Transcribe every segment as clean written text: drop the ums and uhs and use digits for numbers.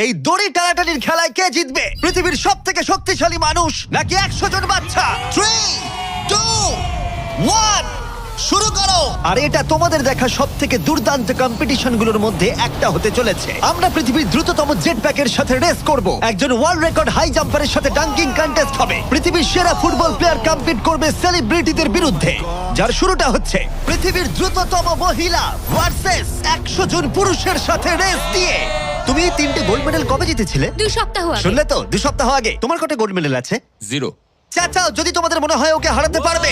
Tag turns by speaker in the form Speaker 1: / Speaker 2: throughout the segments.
Speaker 1: এই দড়ি টানাটানির খেলায় কে জিতবে? পৃথিবীর সব থেকে শক্তিশালী মানুষ নাকি 100 জন বাচ্চা? 3, 2, 1 শুরু করো। আর এটা তোমাদের দেখা সব থেকে দুর্দান্ত কম্পিটিশন গুলোর মধ্যে একটা হতে চলেছে। আমরা পৃথিবীর দ্রুততম জেট প্যাকের সাথে রেস করব। একজন ওয়ার্ল্ড রেকর্ড হাই জাম্পারের সাথে ডাঙ্কিং কন্টেস্ট হবে। পৃথিবীর সেরা ফুটবল প্লেয়ার কম্পিট করবে সেলিব্রিটিদের বিরুদ্ধে। যার শুরুটা হচ্ছে পৃথিবীর দ্রুততম মহিলা ভার্সেস 100 জন পুরুষের সাথে রেস দিয়ে। তুমি এই 3টে গোল্ড মেডেল কবে জিতেছিলে?
Speaker 2: 2 সপ্তাহ আগে।
Speaker 1: শুনলে তো, 2 সপ্তাহ আগে। তোমার কটা গোল্ড মেডেল আছে?
Speaker 3: 0।
Speaker 1: চাচাও, যদি তোমাদের মনে হয় ওকে হারাতে পারবে।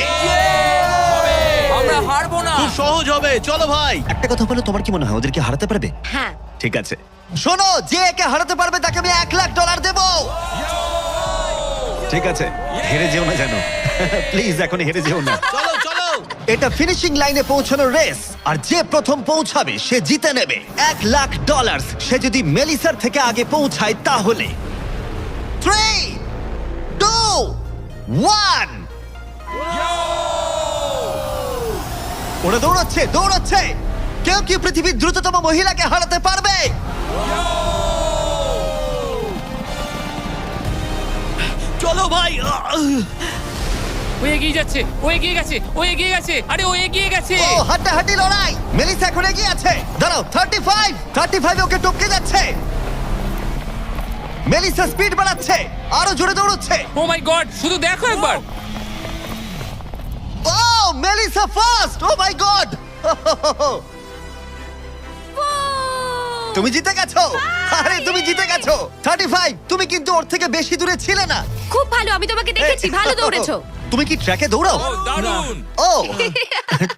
Speaker 3: আমরা হারবো না।
Speaker 4: খুব সহজ হবে, চলো ভাই।
Speaker 1: একটা কথা বলো, তোমার কি মনে হয় ওদেরকে হারাতে পারবে?
Speaker 2: হ্যাঁ।
Speaker 1: ঠিক আছে, শোনো, যে একে হারাতে পারবে তাকে আমি $1,00,000 দেব। ঠিক আছে, হেরে যেও না জানো। প্লিজ এখন হেরে যেও না।
Speaker 4: চলো চলো।
Speaker 1: এটা ফিনিশিং লাইনে পৌঁছানোর রেস, আর যে প্রথম পৌঁছাবে সে জিতে নেবে $1,00,000। সে যদি মেলিসার থেকে আগে পৌঁছায় তাহলে 3, 2, 1 ওরা দৌড়াচ্ছে দৌড়াচ্ছে। কেউ কি পৃথিবীর দ্রুততম মহিলাকে হারাতে পারবে?
Speaker 4: চলো ভাই।
Speaker 3: ও এগিয়ে যাচ্ছে, ও এগিয়ে গেছে, ও এগিয়ে গেছে। আরে ও এগিয়ে গেছে।
Speaker 1: ও হাড্ডাহাড্ডি লড়াই। মেলিসা এখন এগিয়ে আছে। দাঁড়াও, 35 ওকে টপকে যাচ্ছে। মেলিসা স্পিড বাড়াচ্ছে, আরো জোরে দৌড়চ্ছে।
Speaker 3: ও মাই গড, শুধু দেখো একবার।
Speaker 1: Oh Melissa first. O my god, তুমি জিতে গেছো। আরে তুমি জিতে গেছো। 35, তুমি কিন্তু ওর থেকে বেশি দূরে ছিলে না।
Speaker 2: খুব ভালো, আমি তোমাকে দেখেছি, ভালো দৌড়েছো।
Speaker 1: তুমি কি ট্র্যাকে দৌড়াও?
Speaker 3: ও দারুণ।
Speaker 1: ও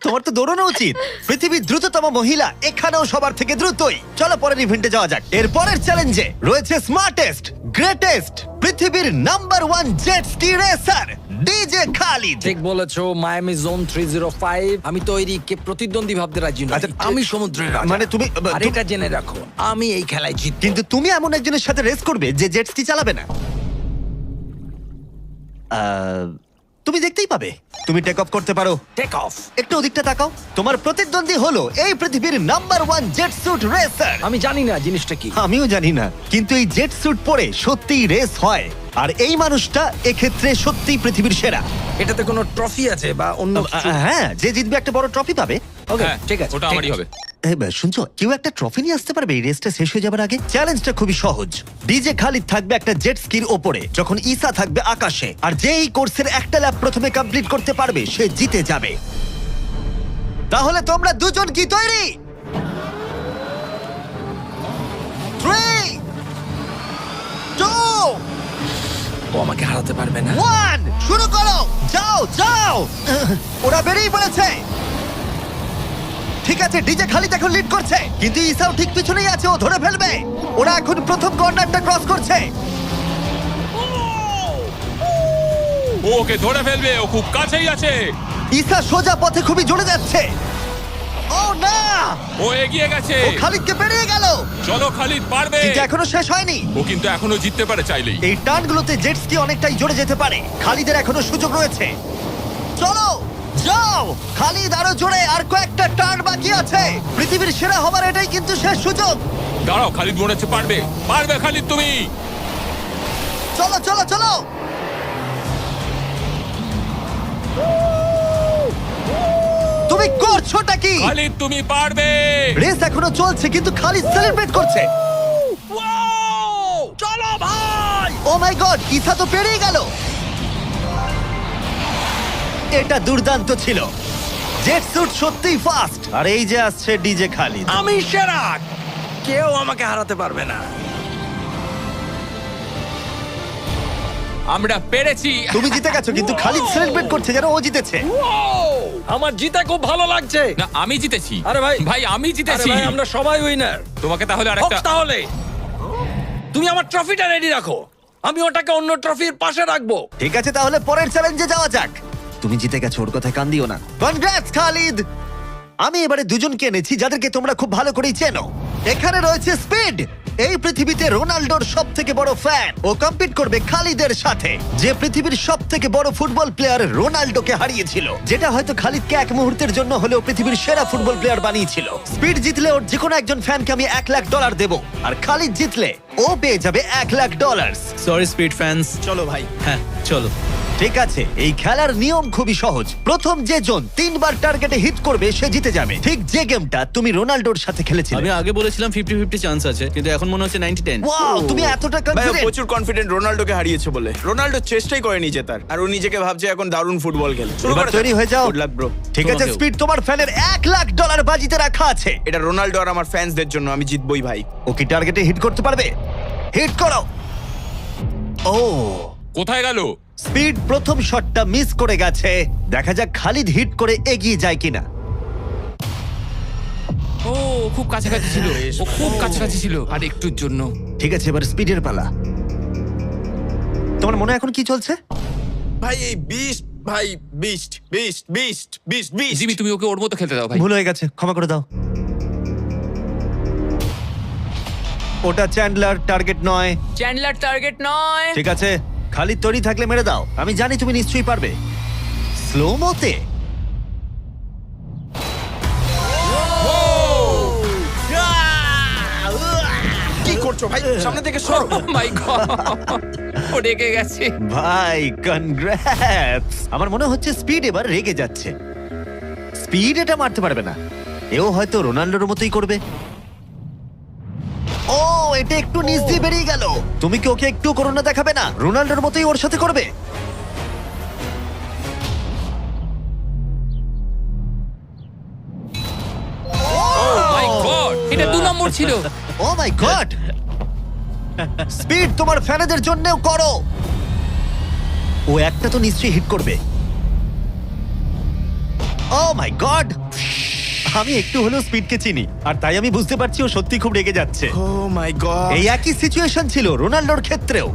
Speaker 1: তোমার তো দৌড়ানো উচিত। পৃথিবীর দ্রুততম মহিলা এখানেও সবার থেকে দ্রুতই। চলো পরের ইভেন্টে যাওয়া যাক। এর পরের চ্যালেঞ্জে রয়েছে স্মার্টেস্ট, গ্রেটেস্ট, পৃথিবীর number 1 jet ski racer DJ Khalid.
Speaker 5: ঠিক বলেছো, মায়ামি জোন 305। আমি তৈরি, কে প্রতিদ্বন্দ্বী ভাবতে রাজি নয়।
Speaker 1: আচ্ছা,
Speaker 5: আমি সমুদ্রের রাজা।
Speaker 1: মানে তুমি
Speaker 5: আর এটা জেনে রাখো, আমি এই খেলায় জিতবো।
Speaker 1: কিন্তু তুমি এমন একজনের সাথে রেস করবে যে জেট স্কি চালাবে না। তুমি দেখতেই পাবে। তুমি টেক অফ করতে পারো।
Speaker 5: Take off.
Speaker 1: একটু ওদিকটা তাকাও। তোমার প্রতিদ্বন্দ্বী হলো এই পৃথিবীর নাম্বার 1 জেট স্যুট রেসার।
Speaker 5: আমি জানি না জিনিসটা কি।
Speaker 1: আমিও জানি না, কিন্তু এই জেট স্যুট পরে সত্যিই রেস হয়। আর এই মানুষটা এক্ষেত্রে সত্যিই পৃথিবীর সেরা।
Speaker 5: এটাতে কোনো ট্রফি আছে বা অন্য কিছু?
Speaker 1: হ্যাঁ, যে জিতবে একটা বড় ট্রফি পাবে।
Speaker 5: ওকে,
Speaker 3: হ্যাঁ,
Speaker 5: ঠিক আছে,
Speaker 3: ওটা
Speaker 5: ঠিক
Speaker 3: আমারই
Speaker 5: আছে।
Speaker 3: হবে।
Speaker 1: শুনছো, কেউ একটা ট্রফি নিয়ে আসতে পারবে এই রেসটা শেষ হয়ে যাবার আগে? চ্যালেঞ্জটা খুবই সহজ। ডিজে খালিদ থাকবে একটা জেট স্কির ওপরে, যখন ঈসা থাকবে আকাশে। আর যে এই কোর্সের একটা ল্যাপ প্রথমে কমপ্লিট করতে পারবে সে জিতে যাবে। তাহলে তোমরা দুজন কি তৈরি? 3, 2,
Speaker 5: ও আমাকে হারাতে পারবে না।
Speaker 1: 1 শুরু করো। যাও যাও। ওরা বেরিয়ে পড়েছে। ঠিক আছে, ডিজে খালিদ এখন লিড করছে, কিন্তু ইসাও ঠিক পিছনেই আছে। ও ধরে ফেলবে। ওরা এখন প্রথম কর্নারটা ক্রস করছে।
Speaker 3: ও ওকে ধরে ফেলবে, ও খুব কাছেই আছে।
Speaker 1: ইসা সোজা পথে খুবই জোরে যাচ্ছে। ও না,
Speaker 3: ও এগিয়ে গেছে।
Speaker 1: ও খালিদকে পেরিয়ে গেল।
Speaker 3: চলো খালিদ, পারবে।
Speaker 1: কিন্তু এখনো শেষ হয়নি।
Speaker 3: ও কিন্তু এখনো জিততে পারে চাইলেই।
Speaker 1: এই টার্নগুলোতে জেট স্কি অনেকটাই জোরে যেতে পারে। খালিদের এখনো সুযোগ রয়েছে। চলো যাও খালিদ, আরো জোরে। আর কয়েকটা টার্ন বাকি আছে। পৃথিবীর সেরা হবার এটাই কিন্তু শেষ সুযোগ।
Speaker 3: দাঁড়াও, খালিদ মনে হচ্ছে পারবে। পারবে খালিদ তুমি।
Speaker 1: চলো চলো চলো। তুমি করছোটা কি?
Speaker 3: খালিদ তুমি পারবে।
Speaker 1: রেস এখনো চলছে, কিন্তু খালিদ সেলিব্রেট করছে।
Speaker 5: চলো ভাই।
Speaker 1: ও মাই গড, ইসা তো পেরিয়ে গেল। এটা দুর্দান্ত ছিল। জেট স্যুট সত্যিই ফাস্ট। আর এই যে আসছে ডিজে খালিদ।
Speaker 5: আমি সেরা, কেউ আমাকে হারাতে পারবে না।
Speaker 3: আমরা পেরেছি।
Speaker 1: তুমি জিতে গেছো, কিন্তু খালিদ সেলিব্রেট করছে যেন ও জিতেছে।
Speaker 5: আমার জিতে খুব ভালো লাগছে।
Speaker 3: না, আমি জিতেছি।
Speaker 5: আরে ভাই,
Speaker 3: ভাই আমি
Speaker 5: আরে
Speaker 3: জিতেছি।
Speaker 5: ভাই, আমরা সবাই উইনার।
Speaker 3: তোমাকে তাহলে আরেকটা।
Speaker 5: তাহলে তুমি আমার ট্রফিটা রেডি রাখো, আমি ওটাকে অন্য ট্রফির পাশে রাখবো।
Speaker 1: ঠিক আছে, তাহলে পরের চ্যালেঞ্জে যাওয়া যাক। তুমি জিতে গেছো, ওর কথায় কান দিও না। কনগ্রাটস খালিদ। আমি এবারে দুজনকে এনেছি যাদেরকে তোমরা খুব ভালো করেই চেনো। এখানে রয়েছে স্পিড, এই পৃথিবীতে রোনাল্ডোর সব থেকে বড় ফ্যান ও কম্পিট করবে খালিদের সাথে, যে পৃথিবীর সব থেকে বড় ফুটবল প্লেয়ার রোনাল্ডোকে হারিয়েছিল, যেটা হয়তো খালিদকে এক মুহূর্তের জন্য হলেও পৃথিবীর সেরা ফুটবল প্লেয়ার বানিয়েছিল। স্পিড জিতলে ওর যে কোনো একজন ফ্যানকে আমি $1,00,000 দেবো, আর খালিদ জিতলে ও পেয়ে যাবে $1,00,000।
Speaker 4: সরি স্পিড ফ্যান্স, চলো ভাই। হ্যাঁ চলো।
Speaker 1: ঠিক আছে, এই খেলার নিয়ম খুবই সহজ। প্রথম যে জন 3 বার টার্গেটে হিট করবে সে জিতে যাবে, ঠিক যে গেমটা তুমি রোনাল্ডোর সাথে খেলেছিলে।
Speaker 4: আমি আগে বলেছিলাম 50-50 চান্স আছে, কিন্তু এখন মনে হচ্ছে 90-10।
Speaker 1: ওয়াও, তুমি এতটা
Speaker 6: ভাই ও
Speaker 1: কনফিডেন্ট।
Speaker 6: প্রচুর কনফিডেন্ট রোনাল্ডোকে হারিয়েছে বলে। রোনাল্ডো চেষ্টাই করেনি জেতার, আর ও নিজেকে ভাবছে এখন দারুণ ফুটবল খেলে।
Speaker 1: এবার তৈরি হয়ে যাও।
Speaker 6: Good luck bro.
Speaker 1: ঠিক আছে
Speaker 4: তোমাকেও।
Speaker 1: স্পিড, তোমার ফ্যানের $1,00,000 বাজিতে রাখা আছে।
Speaker 6: এটা রোনাল্ডো আর আমার ফ্যান্সদের জন্য, আমি জিতবই ভাই।
Speaker 1: ও কি টার্গেটে হিট করতে পারবে? হিট করো। ও,
Speaker 5: কোথায় গেল?
Speaker 1: স্পিড প্রথম শটটা মিস করে গেছে। দেখা যাক খালিদ হিট করে এগিয়ে যায় কিনা।
Speaker 3: ও খুব কাছাকাছি ছিল, ও খুব কাছাকাছি ছিল, আর একটুর জন্য।
Speaker 1: ঠিক আছে, এবার স্পিডের পালা। তোমার মনে এখন কি চলছে?
Speaker 6: ভাই এই বিস্ট, ভাই beast beast beast beast beast.
Speaker 3: Jimmy তুমি ওকে ওর মতো খেলতে দাও ভাই।
Speaker 1: ভুল হয়ে গেছে, ক্ষমা করে দাও। ওটা চ্যান্ডলার, টার্গেট নয়।
Speaker 3: চ্যান্ডলার টার্গেট নয়।
Speaker 1: ঠিক আছে, খালিদ তৈরি থাকলে মেরে দাও। আমি জানি তুমি নিশ্চয়ই পারবে। স্লো মোতে।
Speaker 6: কি করছো ভাই? সামনে থেকে সরো।
Speaker 3: মাই গড, ও রেগে গেছে।
Speaker 1: ভাই কনগ্রাটস। আমার মনে হচ্ছে স্পিড এবার রেগে যাচ্ছে। স্পিড এটা মারতে পারবে না, এও হয়তো রোনাল্ডোর মতোই করবে। ও, এটা একটু নিচ দিয়ে বেরিয়ে গেল। তুমি কি ওকে একটু করোনা দেখাবে না? রোনাল্ডোর মতোই ওর সাথে করবে।
Speaker 3: মাই গড, এটা 2 নম্বর ছিল।
Speaker 1: ও মাই গড। স্পিড তোমার ফ্যানেদের জন্যও করো। ও একটা তো নিশ্চয়ই হিট করবে। ও মাই গড, আমি একটু হলেও স্পিডকে চিনি, আর তাই আমি বুঝতে পারছি ও সত্যি খুব রেগে যাচ্ছে।
Speaker 6: ও মাই গড।
Speaker 1: এই একই সিচুয়েশন ছিল রোনাল্ডোর ক্ষেত্রেও।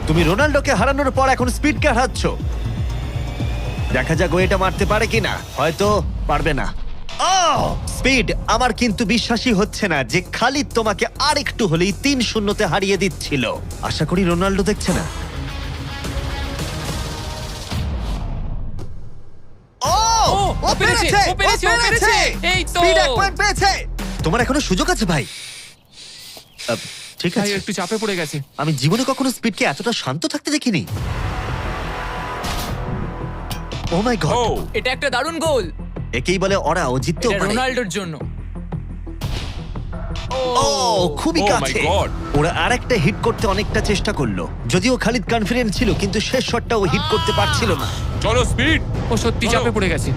Speaker 1: তুমি রোনাল্ডোকে হারানোর পর এখন স্পিডকে হারাচ্ছ। দেখা যাক ও এটা মারতে পারে কিনা। হয়তো পারবে না। স্পিড, আমার কিন্তু বিশ্বাসই হচ্ছে না যে খালিদ তোমাকে আর একটু হলেই 3-0-তে হারিয়ে দিচ্ছিল। আশা করি রোনাল্ডো দেখছে না।
Speaker 3: ও পেরেছে, ও পেরেছে, ও পেরেছে। এই তো।
Speaker 1: স্পিড 1 পয়েন্ট পেয়েছে। তোমার এখনো সুযোগ আছে ভাই। ঠিক
Speaker 3: ভাই
Speaker 1: আছে,
Speaker 3: একটু চাপে পড়ে গেছে।
Speaker 1: আমি জীবনে কখনো স্পিডকে এতটা শান্ত থাকতে দেখিনি। ও মাই গড,
Speaker 7: এটা একটা দারুণ গোল।
Speaker 1: একেই বলে ওরা ও জিততেও
Speaker 7: এটা
Speaker 1: পারে।
Speaker 7: রোনাল্ডোর জন্য।
Speaker 1: ও, খুবই
Speaker 5: Oh my
Speaker 1: কাছে।
Speaker 5: God!
Speaker 1: ওরা আরেকটা হিট করতে অনেকটা চেষ্টা করলো, যদিও খালিদ কনফিডেন্ট ছিল, কিন্তু শেষ শটটা ও হিট করতে পারছিল না।
Speaker 5: চলো স্পিড।
Speaker 3: ও সত্যি চাপে পড়ে গেছে।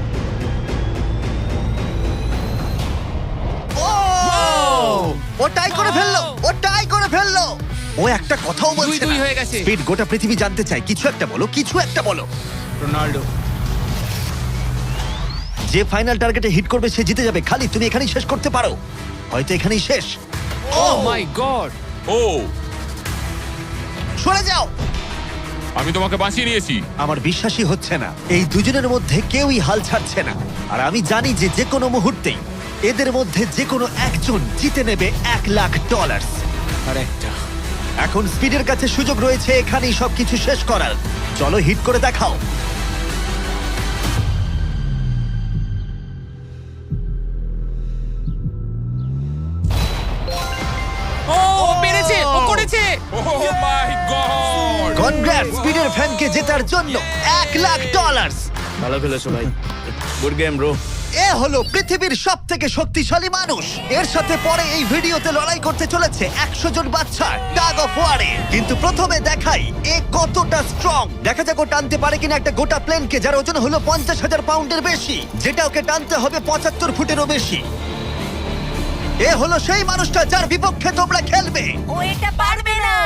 Speaker 1: ও টাই করে ফেললো, ও টাই করে ফেললো। ও একটা কথাও বলছে
Speaker 3: 2-2
Speaker 1: না।
Speaker 3: হয়ে গেছে।
Speaker 1: স্পিড, গোটা পৃথিবী জানতে চায়, কিছু একটা বলো, কিছু একটা বলো।
Speaker 6: রোনাল্ডো।
Speaker 1: যে ফাইনাল টার্গেটে হিট করবে সে জিতে যাবে। খালিদ, তুমি এখানেই শেষ করতে পারো, হয়তো এখানেই শেষ।
Speaker 3: ও মাই গড।
Speaker 5: ও,
Speaker 1: সরে যাও।
Speaker 5: আমি তোমাকে বাঁচিয়ে নিয়েছি।
Speaker 1: আমার বিশ্বাসই হচ্ছে না, এই দুজনের মধ্যে কেউই হাল ছাড়ছে না। আর আমি জানি যে যে কোনো মুহূর্তেই এদের মধ্যে যে কোনো একজন জিতে নেবে $1,00,000।
Speaker 6: আর একটা।
Speaker 1: এখন স্পিডের কাছে সুযোগ রয়েছে এখানেই সবকিছু শেষ করার। চলো হিট করে দেখাও।
Speaker 3: ও পেরেছে, ও করেছে।
Speaker 5: ও মাই গড।
Speaker 1: কনগ্রাটস স্পিডের ফ্যানকে জেতার জন্য $1,00,000।
Speaker 6: ভালো খেলেছো ভাই। Good game bro.
Speaker 1: এ হলো পৃথিবীর সব থেকে শক্তিশালী মানুষ। এর সাথে পরে এই ভিডিওতে লড়াই করতে চলেছে 100 জন বাচ্চা টাগ অফ ওয়ারে। কিন্তু প্রথমে দেখাই এ কতটা স্ট্রং। দেখা যাক ও টানতে পারে কিনা একটা গোটা প্লেনকে, যার ওজন হলো 50,000 পাউন্ডের বেশি, যেটা ওকে টানতে হবে 75 ফুটেরও বেশি। এ হলো সেই মানুষটা যার বিপক্ষে তোমরা খেলবে।
Speaker 2: ও এটা পারবে না।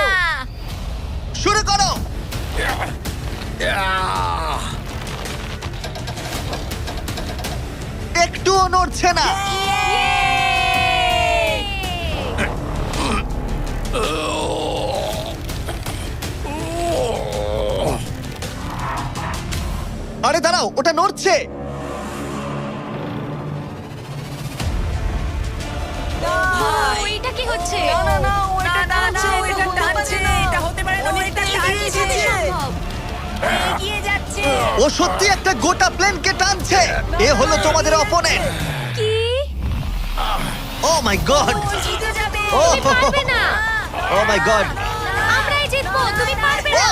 Speaker 1: শুরু করো। একটুও নড়ছে না। আরে দাঁড়াও, ওটা নড়ছে।
Speaker 2: ও এটা কি কি হচ্ছে
Speaker 1: ও সত্যি একটা গোটা প্লেনকে টানছে। এ হলো তোমাদের অপোনেন্ট।
Speaker 2: কি
Speaker 1: ও মাই গড, ও
Speaker 2: তুমি পারবে না।
Speaker 1: ও মাই গড,
Speaker 2: আমরাই জিতবো, তুমি পারবে না।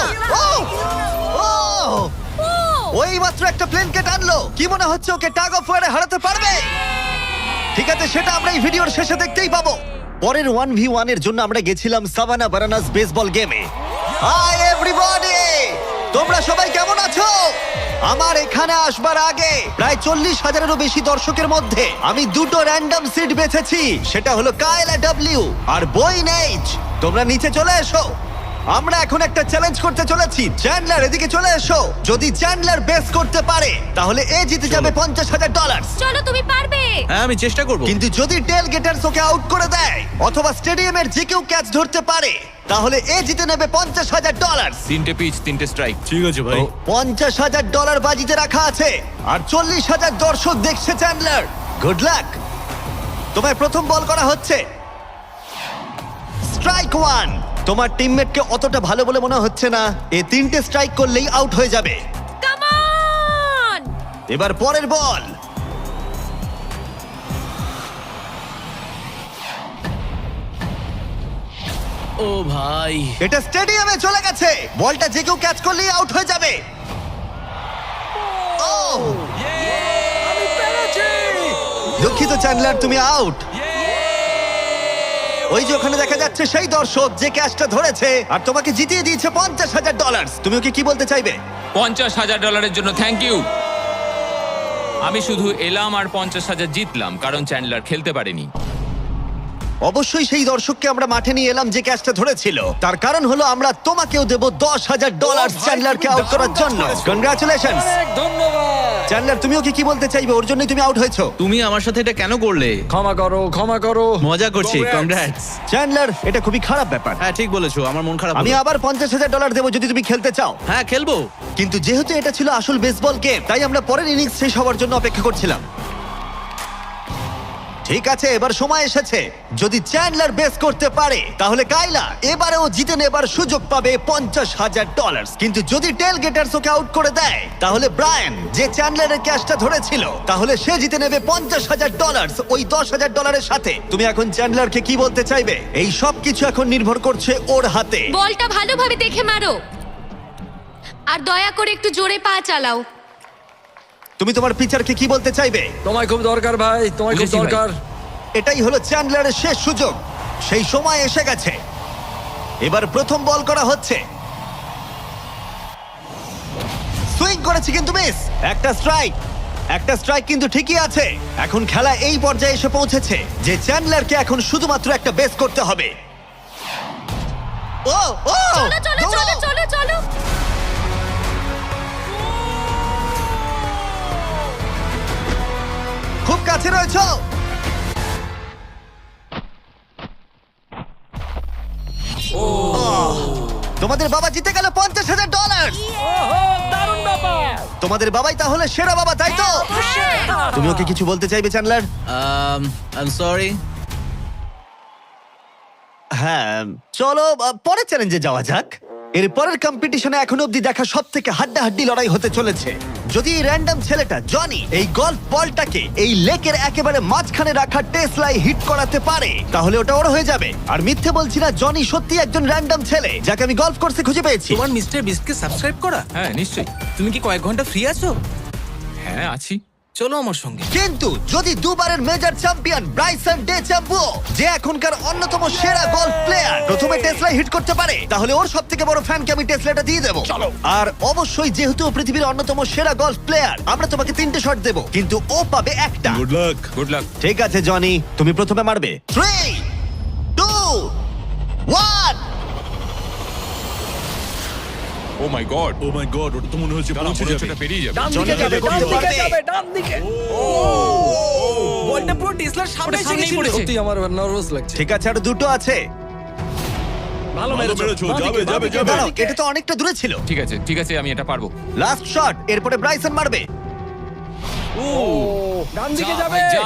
Speaker 1: ওই মাত্র একটা প্লেনকে টানলো। কি মনে হচ্ছে ওকে টাগ অফ ওয়ারে হারাতে পারবে? ঠিক আছে, সেটা আমরা এই ভিডিওর শেষে দেখতেই পাবো। পরের 1v1 এর জন্য আমরা গেছিলাম সাভানা বারানাস বেসবল গেমে। হাই এভরিবডি, তোমরা সবাই কেমন আছো? আমার এখানে আসবার আগে প্রায় 40,000-এরও বেশি দর্শকের মধ্যে আমি দুটো র্যান্ডম সিট বেছেছি। সেটা হলো কায়লা ডব্লিউ আর বয়েন এইচ। তোমরা নিচে চলে এসো। আমরা এখন একটা চ্যালেঞ্জ করতে চলেছি। চ্যান্ডলার, এদিকে চলে এসো। যদি চ্যান্ডলার বেস করতে পারে তাহলে এ জিতে যাবে $50,000।
Speaker 2: চলো, তুমি পারবে।
Speaker 4: হ্যাঁ আমি চেষ্টা করব।
Speaker 1: কিন্তু যদি টেল গেটার্স ওকে আউট করে দেয় অথবা স্টেডিয়ামের যে কেউ ক্যাচ ধরতে পারে তাহলে এ জিতে নেবে $50,000।
Speaker 3: 3টে পিচ 3টে স্ট্রাইক।
Speaker 4: ঠিক আছে ভাই।
Speaker 1: $50,000 বাজিতে রাখা আছে আর 40,000 দর্শক দেখছে। Chandler, good luck. তোমায় প্রথম বল করা হচ্ছে। স্ট্রাইক 1। তোমার টিমমেটকে অতটা ভালো বলে মনে হচ্ছে না। এ 3টে স্ট্রাইক করলেই আউট হয়ে যাবে।
Speaker 2: Come on!
Speaker 1: এবার পরের বল।
Speaker 4: ও ভাই,
Speaker 1: এটা স্টেডিয়ামে চলে গেছে। বলটা যে কেউ ক্যাচ করলেই আউট হয়ে যাবে। ও, দুঃখিত চ্যান্ডলার, তুমি আউট। ওই যে ওখানে দেখা যাচ্ছে সেই দর্শক যে ক্যাচটা ধরেছে আর তোমাকে জিতিয়ে দিয়েছে $50,000। তুমি ওকে কি বলতে চাইবে?
Speaker 3: $50,000 জন্য থ্যাংক ইউ। আমি শুধু এলাম আর 50,000 জিতলাম কারণ চ্যান্ডলার খেলতে পারেনি।
Speaker 1: অবশ্যই সেই দর্শককে আমরা মাঠে নিয়ে এলাম যে ক্যাচটা ধরেছিল। তার কারণ হলো আমরা তোমাকেও দেব $10,000 চ্যান্ডলারকে আউট করার জন্য। কনগ্রাচুলেশনস। চ্যান্ডলার, তুমি ওকে কি বলতে চাইবে? ওর জন্যই তুমি আউট হয়েছো।
Speaker 4: তুমি আমার সাথে এটা কেন করলে?
Speaker 5: ক্ষমা করো, ক্ষমা করো।
Speaker 4: মজা করছি। কংগ্রাটস।
Speaker 1: চ্যান্ডলার, এটা খুবই খারাপ ব্যাপার।
Speaker 4: হ্যাঁ ঠিক বলেছো, আমার মন খারাপ
Speaker 1: আমি
Speaker 4: হলো।
Speaker 1: আবার $50,000 দেবো যদি তুমি খেলতে চাও।
Speaker 4: হ্যাঁ খেলবো।
Speaker 1: কিন্তু যেহেতু এটা ছিল আসল বেসবল গেম তাই আমরা পরের ইনিংস শেষ হওয়ার জন্য অপেক্ষা করছিলাম। ঠিক আছে, এবার সময় এসেছে। যদি চ্যান্ডলার বেস করতে পারে তাহলে কাইলা এবারেও জিতে নেবার সুযোগ পাবে $50,000। কিন্তু যদি টেল গেটার্স ওকে আউট করে দেয় তাহলে ব্রায়ান, যে চ্যান্ডলারের ক্যাচটা ধরেছিল, তাহলে সে জিতে নেবে $50,000 ওই $10,000-এর সাথে। তুমি এখন চ্যান্ডলারকে কি বলতে চাইবে? এই সব কিছু এখন নির্ভর করছে ওর হাতে।
Speaker 2: বলটা ভালোভাবে দেখে মারো আর দয়া করে একটু জোরে পা চালাও।
Speaker 1: তুমি তোমার পিচারকে কি বলতে চাইবে?
Speaker 5: তোমায় খুব দরকার ভাই, তোমায় খুব
Speaker 3: বুঝেছি ভাই।
Speaker 5: দরকার।
Speaker 1: এটাই হলো চ্যান্ডলারের শেষ সুযোগ। সেই সময় এসে গেছে। এবার প্রথম বল করা হচ্ছে। সুইং করেছে কিন্তু মিস। একটা স্ট্রাইক কিন্তু ঠিকই আছে। এখন খেলা এই পর্যায়ে এসে পৌঁছেছে যে চ্যান্ডলারকে এখন শুধুমাত্র একটা বেস করতে হবে। ও ও
Speaker 2: চলো চলো চলো চলো চলো।
Speaker 1: খুব কাছে রয়েছো। তোমাদের বাবা জিতে গেল $50,000।
Speaker 5: দারুণ ব্যাপার।
Speaker 1: তোমাদের বাবাই তাহলে সেরা বাবা, তাই তো? তুমি ওকে কিছু বলতে চাইবে চ্যান্ডলার?
Speaker 4: I am sorry.
Speaker 1: হ্যাঁ, চলো পরের চ্যালেঞ্জে যাওয়া যাক। এর পরের কম্পিটিশনে এখনো অব্দি দেখা সবথেকে হাড্ডাহাড্ডি লড়াই হতে চলেছে। যদি এই র্যান্ডম ছেলেটা জনি এই গলফ বলটাকে এই লেকের একেবারে মাঝখানে রাখা টেসলায় হিট করাতে পারে তাহলে ওটা ওর হয়ে যাবে। আর মিথ্যে বলছি না, জনি সত্যি একজন র্যান্ডম ছেলে যাকে আমি গলফ কোর্সে খুঁজে পেয়েছি।
Speaker 4: তোমার মিস্টার বিস্টকে সাবস্ক্রাইব করা?
Speaker 3: হ্যাঁ নিশ্চয়ই।
Speaker 4: তুমি কি কয়েক ঘন্টা ফ্রি আছো?
Speaker 3: হ্যাঁ আছি।
Speaker 4: চলো আমার সঙ্গে।
Speaker 1: কিন্তু যদি দুবারের মেজর চ্যাম্পিয়ন ব্রাইসন ডে চ্যাম্পো, যে এখনকার অন্যতম সেরা গলফ প্লেয়ার, প্রথমে টেসলা হিট করতে পারে তাহলে ওর সবথেকে বড় ফ্যানকে আমি টেসলাটা দিয়ে দেবো। আর অবশ্যই যেহেতু ও পৃথিবীর অন্যতম সেরা গলফ প্লেয়ার, আমরা তোমাকে 3টে শট দেবো কিন্তু ও পাবে একটা।
Speaker 4: Good luck.
Speaker 3: Good luck.
Speaker 1: ঠিক আছে জনি, তুমি প্রথমে মারবে। 3, 2, 1।
Speaker 3: ও my god.
Speaker 4: O my god, ওটা তো মনে হচ্ছে পৌঁছে যাবে।
Speaker 3: পেরিয়ে যাবে।
Speaker 5: ডান দিকে
Speaker 1: জনি
Speaker 5: যাবে,
Speaker 1: করতে
Speaker 5: ডান দিকে
Speaker 1: পারবে।
Speaker 5: যাবে, ডান দিকে।
Speaker 4: বলটা পুরো টেসলার সামনে
Speaker 3: ওটা
Speaker 4: এসে
Speaker 3: সামনেই
Speaker 4: গেছিল।
Speaker 3: পড়েছে।
Speaker 5: সত্যি আমার নার্ভাস লাগছে।
Speaker 1: ঠিক আছে, আরো দুটো আছে।
Speaker 5: ভালো মেরেছো।
Speaker 4: যাবে, যাবে, যাবে।
Speaker 1: দাঁড়াও, এটা তো অনেকটা দূরে ছিল।
Speaker 3: ঠিক আছে আমি এটা পারবো।
Speaker 1: লাস্ট শট, এরপরে ব্রাইসন মারবে।
Speaker 5: ডান দিকে
Speaker 3: যা
Speaker 5: যাবে।
Speaker 3: ভাই, যা।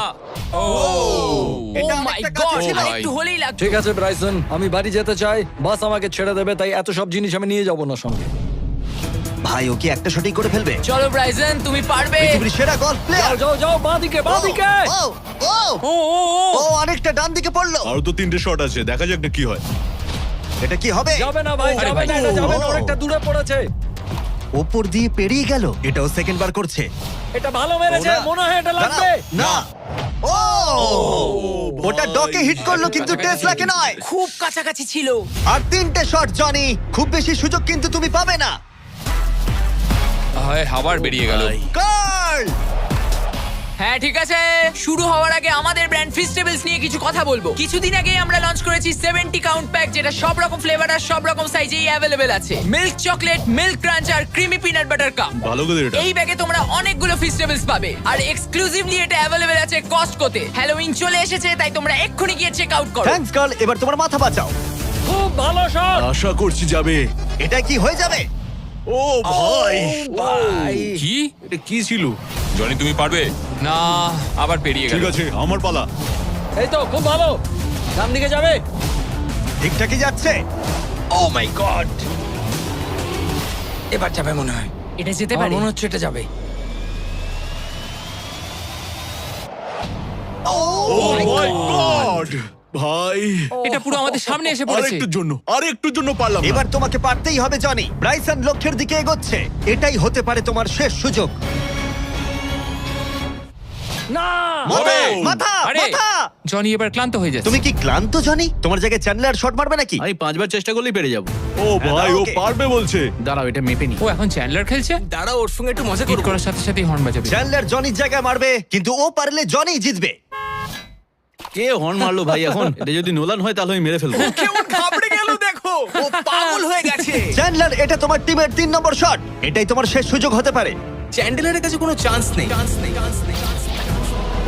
Speaker 1: এটা
Speaker 7: Oh my
Speaker 1: অনেকটা
Speaker 7: God,
Speaker 1: কাছে ছিল।
Speaker 3: ভাই।
Speaker 7: একটু হলেই লাগতো।
Speaker 5: ঠিক আছে ব্রাইসন, আমি বাড়ি যেতে চাই, বাস আমাকে ছেড়ে দেবে, তাই এত সব জিনিস আমি নিয়ে যাব না সঙ্গে।
Speaker 1: ভাই ও কি একটা শটই করে ফেলবে?
Speaker 7: চলো ব্রাইসন, তুমি পারবে।
Speaker 1: পৃথিবীর সেরা গলফ
Speaker 5: যাও
Speaker 1: প্লেয়ার।
Speaker 5: যাও যাও, বাঁ দিকে বাঁ দিকে।
Speaker 1: ও অনেকটা ডান দিকে পড়লো।
Speaker 4: আরো তো 3টে শট আছে, দেখা যাক না কি হয়।
Speaker 1: এটা কি হবে?
Speaker 5: যাবে না ভাই,
Speaker 3: আরে
Speaker 5: যাবে
Speaker 3: ভাই।
Speaker 5: না, এটা যাবে না,
Speaker 1: ও।
Speaker 5: অনেকটা দূরে পড়েছে।
Speaker 1: ওপর দিয়ে পেরিয়ে গেল। এটাও সেকেন্ড বার করছে।
Speaker 5: এটা ভালো মেরেছে,
Speaker 1: ওরা-
Speaker 5: মনে হয় এটা লাগবে।
Speaker 1: দাঁড়াও, না। ও ওটা ডকে হিট করলো কিন্তু টেসলাকে নয়।
Speaker 7: খুব কাছাকাছি ছিল।
Speaker 1: আর 3টে শট জনি, খুব বেশি সুযোগ কিন্তু তুমি পাবে না।
Speaker 3: হায়, আবার বেরিয়ে গেল।
Speaker 1: কার্ল
Speaker 7: হ্যাঁ ঠিক আছে, শুরু হওয়ার আগে আমাদের ব্র্যান্ড ফিস্টেবলস নিয়ে কিছু কথা বলবো। কিছুদিন আগে আমরা লঞ্চ করেছি 70 কাউন্ট প্যাক, যেটা সব রকম ফ্লেভার আর সব রকম সাইজেই অ্যাভেলেবেল আছে। মিল্ক চকলেট, মিল্ক ক্রাঞ্চ আর ক্রিমি পিনাট বাটার কাপ।
Speaker 4: ভালো করে এটা।
Speaker 7: এই ব্যাগে তোমরা অনেকগুলো ফিস্টেবলস পাবে আর এক্সক্লুসিভলি এটা অ্যাভেলেবেল আছে কস্টকোতে। হ্যালোউইন চলে এসেছে, তাই তোমরা এক্ষুনি গিয়ে চেক আউট করো।
Speaker 1: থ্যাঙ্কস কার্ল, এবার তোমার মাথা বাঁচাও।
Speaker 5: খুব ভালো শট।
Speaker 4: আশা করছি যাবে।
Speaker 1: এটা কি হয়ে যাবে?
Speaker 4: ও ভাই,
Speaker 5: ভাই
Speaker 3: কি?
Speaker 4: এটা কি ছিল?
Speaker 3: জনি তুমি পারবে না, আবার পেরিয়ে গেল।
Speaker 4: ঠিক আছে, আমার পালা।
Speaker 5: এই তো খুব ভালো, ডান দিকে যাবে।
Speaker 1: ঠিকঠাকই যাচ্ছে।
Speaker 5: ও মাই গড, এবার যাবে মনে হয়।
Speaker 7: এটা যেতে
Speaker 5: আমার
Speaker 7: পারে।
Speaker 5: মনে হচ্ছে এটা যাবে।
Speaker 4: ও মাই গড ভাই,
Speaker 3: এটা পুরো আমাদের সামনে এসে পড়েছে।
Speaker 4: আরেকটুর জন্য পারলাম না।
Speaker 1: এবার তোমাকে পারতেই হবে জনি। ব্রাইসন লক্ষ্যের দিকে এগোচ্ছে। এটাই হতে পারে তোমার শেষ সুযোগ।
Speaker 5: না,
Speaker 1: মাথা,
Speaker 4: ও!
Speaker 1: মাথা,
Speaker 3: আরে
Speaker 1: মাথা।
Speaker 3: জনি এবার ক্লান্ত হয়ে যাচ্ছে।
Speaker 1: তুমি কি ক্লান্ত জনি? তোমার জায়গায় চ্যান্ডলার শট মারবে নাকি?
Speaker 6: আমি 5বার চেষ্টা করলেই পেরে যাবো।
Speaker 4: ও ভাই, ও
Speaker 1: ওকে।
Speaker 4: পারবে বলছে।
Speaker 6: দাঁড়াও, এটা মেপে নি।
Speaker 3: ও এখন চ্যান্ডলার খেলছে।
Speaker 6: দাঁড়াও, ওর সঙ্গে একটু মজা
Speaker 3: হিট করার সাথে সাথে হর্ন বাজাবে।
Speaker 1: চ্যান্ডলার জনির জায়গায় মারবে, কিন্তু ও পারলে জনি জিতবে।
Speaker 6: কে হর্ন মারলো ভাই এখন? এটা যদি নোলান হয় তাহলে আমি মেরে ফেলবো।
Speaker 7: কেমন ঘাবড়ে গেল দেখো, ও পাগল হয়ে গেছে।
Speaker 1: চ্যান্ডলার, এটা তোমার টিমের 3 নম্বর শট। এটাই তোমার শেষ সুযোগ হতে পারে।
Speaker 6: চ্যান্ডেলারের কাছে কোনো চান্স নেই।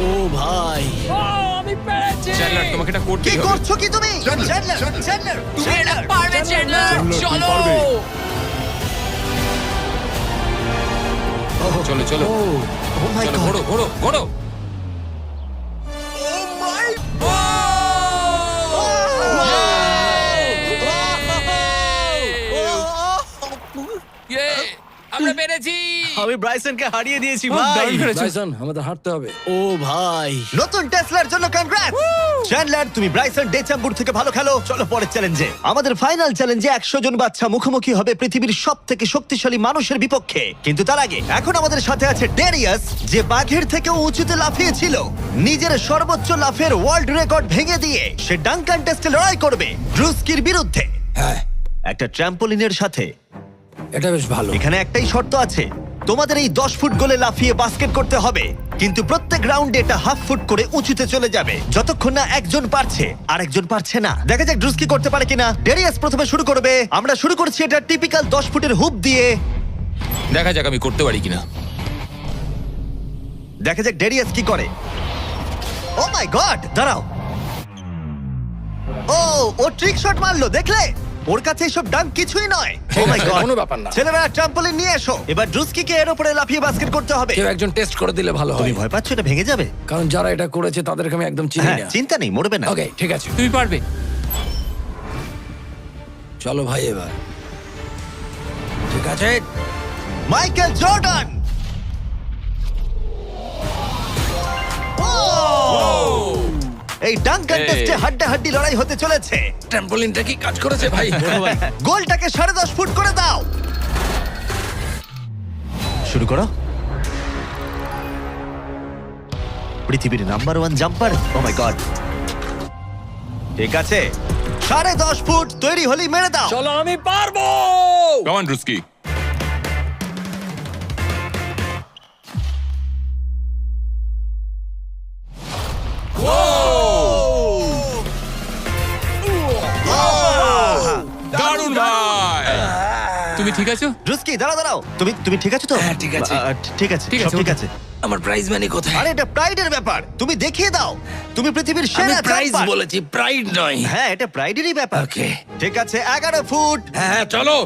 Speaker 6: ও ভাই,
Speaker 5: ও আমি পেরেছি।
Speaker 3: চ্যান্ডলার তোমাকে এটা
Speaker 1: কি
Speaker 3: করতেই হবে।
Speaker 1: করছো কি তুমি? চ্যান্ডলার, চ্যান্ডলার,
Speaker 7: তুমি এটা পারবে চ্যান্ডলার,
Speaker 4: তুমি
Speaker 7: চলো।
Speaker 4: পারবে।
Speaker 3: চলো চলো
Speaker 1: ও মাই
Speaker 3: চলো,
Speaker 1: গড।
Speaker 3: ঘোড়ো ঘোড়ো ঘোড়ো। Yay! আমরা পেরেছি।
Speaker 6: আমি ব্রাইসনকে হারিয়ে দিয়েছি
Speaker 3: ও,
Speaker 6: ভাই।
Speaker 3: দারুণ করেছো।
Speaker 5: ব্রাইসন, আমাদের হাঁটতে হবে।
Speaker 6: ও ভাই,
Speaker 1: নতুন টেসলার জন্য কনগ্রাটস। চ্যান্ডলার, তুমি ব্রাইসন ডেচাম্বুর থেকে ভালো খেলো। চলো পরের চ্যালেঞ্জে। আমাদের ফাইনাল চ্যালেঞ্জে 100 জন বাচ্চা মুখোমুখি হবে পৃথিবীর সবথেকে শক্তিশালী মানুষের বিপক্ষে। কিন্তু তার আগে এখন আমাদের সাথে আছে ডেরিয়াস, যে বাঘের থেকেও উঁচুতে লাফিয়েছিল। নিজের সর্বোচ্চ লাফের ওয়ার্ল্ড রেকর্ড ভেঙে দিয়ে সে ডাঙ্কান টেস্টে লড়াই করবে ড্রুস্কির বিরুদ্ধে।
Speaker 5: হ্যাঁ,
Speaker 1: একটা ট্র্যাম্পোলিনের সাথে।
Speaker 5: এটা বেশ ভালো।
Speaker 1: এখানে একটাই শর্ত আছে, তোমাদের এই 10 ফুট গোলে লাফিয়ে বাস্কেট করতে হবে, কিন্তু প্রত্যেক রাউন্ডে এটা হাফ ফুট করে উঁচুতে চলে যাবে যতক্ষণ না একজন পারছে আর একজন পারছে না। দেখা যাক ড্রুস কি করতে পারে কিনা। ডেরিয়াস প্রথমে শুরু করবে। আমরা শুরু করছি এটা টিপিক্যাল 10 ফুটের হুপ দিয়ে।
Speaker 3: দেখা যাক আমি করতে পারি কিনা।
Speaker 1: দেখা যাক ডেরিয়াস কি করে। ও মাই গড, দাঁড়াও। ও ট্রিক শট মারলো, দেখলে? ওর কাছে এসব ডাঙ্ক কিছুই নয়। ও মাই গড,
Speaker 5: কোনো ব্যাপার না।
Speaker 1: ছেলেরা ট্রাম্পলিন নিয়ে এসো। এবার ড্রুস্কিকে এর উপরে লাফিয়ে বাস্কেট করতে হবে।
Speaker 5: কেউ একজন টেস্ট করে দিলে ভালো হয়,
Speaker 1: তুমি ভয় পাচ্ছ এটা ভেঙে যাবে?
Speaker 5: কারণ যারা এটা করেছে তাদেরকে আমি একদম চিনি
Speaker 1: হ্যাঁ,
Speaker 5: না।
Speaker 1: চিন্তা নেই, মরবে না।
Speaker 5: ওকে, ঠিক আছে,
Speaker 3: তুমি পারবে।
Speaker 5: চলো ভাই এবার। ঠিক আছে,
Speaker 1: মাইকেল জর্ডান। এই ডাঙ্ক কন্টেস্টে হাড্ডাহাড্ডি লড়াই হতে চলেছে।
Speaker 5: ট্র্যাম্পোলিনটা কি কাজ করেছে ভাই?
Speaker 1: গোলটাকে 10.5 ফুট করে দাও। শুরু করো। পৃথিবীর number 1 jumper. O my god, ঠিক আছে, 10.5 ফুট তৈরি হলেই মেরে দাও।
Speaker 5: চলো, আমি পারবো।
Speaker 3: Come on Druski. দারুণ ভাই। তুমি ঠিক আছো?
Speaker 1: রুস্কি, দাঁড়াও দাঁড়াও, তুমি ঠিক আছো তো?
Speaker 5: হ্যাঁ, ঠিক আছে।
Speaker 1: ঠিক আছে,
Speaker 3: ঠিক
Speaker 1: সব
Speaker 3: আছে,
Speaker 1: ঠিক
Speaker 3: ওকে।
Speaker 1: আছে।
Speaker 5: আমার প্রাইজ মানি কোথায়?
Speaker 1: আরে এটা প্রাইডের ব্যাপার, তুমি দেখিয়ে দাও। তুমি পৃথিবীর
Speaker 5: আমি
Speaker 1: সেরা
Speaker 5: প্রাইজ
Speaker 1: জাম্পার।
Speaker 5: বলেছি, প্রাইড নয়।
Speaker 1: হ্যাঁ, এটা প্রাইডেরই ব্যাপার।
Speaker 5: ওকে।
Speaker 1: ঠিক আছে, 11 ফুট।
Speaker 5: হ্যাঁ, চলো।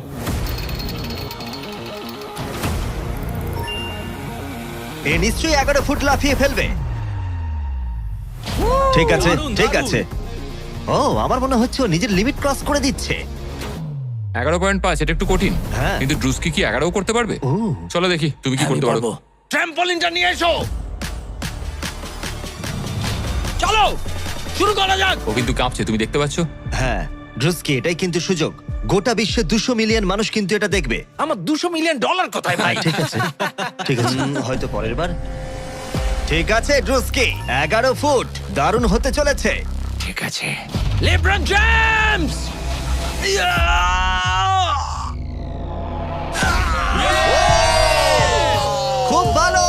Speaker 1: এ নিশ্চয়ই 11 ফুট লাফিয়ে ফেলবে। ঠিক আছে
Speaker 5: দারুণ,
Speaker 1: ঠিক
Speaker 5: দারুণ।
Speaker 1: আছে। ও আমার মনে হচ্ছে ও নিজের লিমিট ক্রস করে দিচ্ছে।
Speaker 3: 11.5, এটা একটু কঠিন।
Speaker 1: হ্যাঁ।
Speaker 3: কিন্তু ড্রুস্কি কি 11 করতে পারবে?
Speaker 1: ও।
Speaker 3: চলো দেখি তুমি কি করতে পারো।
Speaker 5: ট্র্যাম্পলিনটা নিয়ে এসো। চলো শুরু করা যাক।
Speaker 3: ও কিন্তু কাঁপছে, তুমি দেখতে পাচ্ছ?
Speaker 1: হ্যাঁ ড্রুস্কি, এটাই কিন্তু সুযোগ। গোটা বিশ্বে 200 মিলিয়ন মানুষ কিন্তু এটা দেখবে।
Speaker 5: আমার $200 মিলিয়ন কোথায় ভাই?
Speaker 1: ঠিক আছে ঠিক আছে, হয়তো পরের বার। ঠিক আছে ড্রুস্কি, 11 ফুট, দারুণ হতে চলেছে।
Speaker 5: ঠিক আছে লেব্রন জেমস।
Speaker 1: খুব ভালো।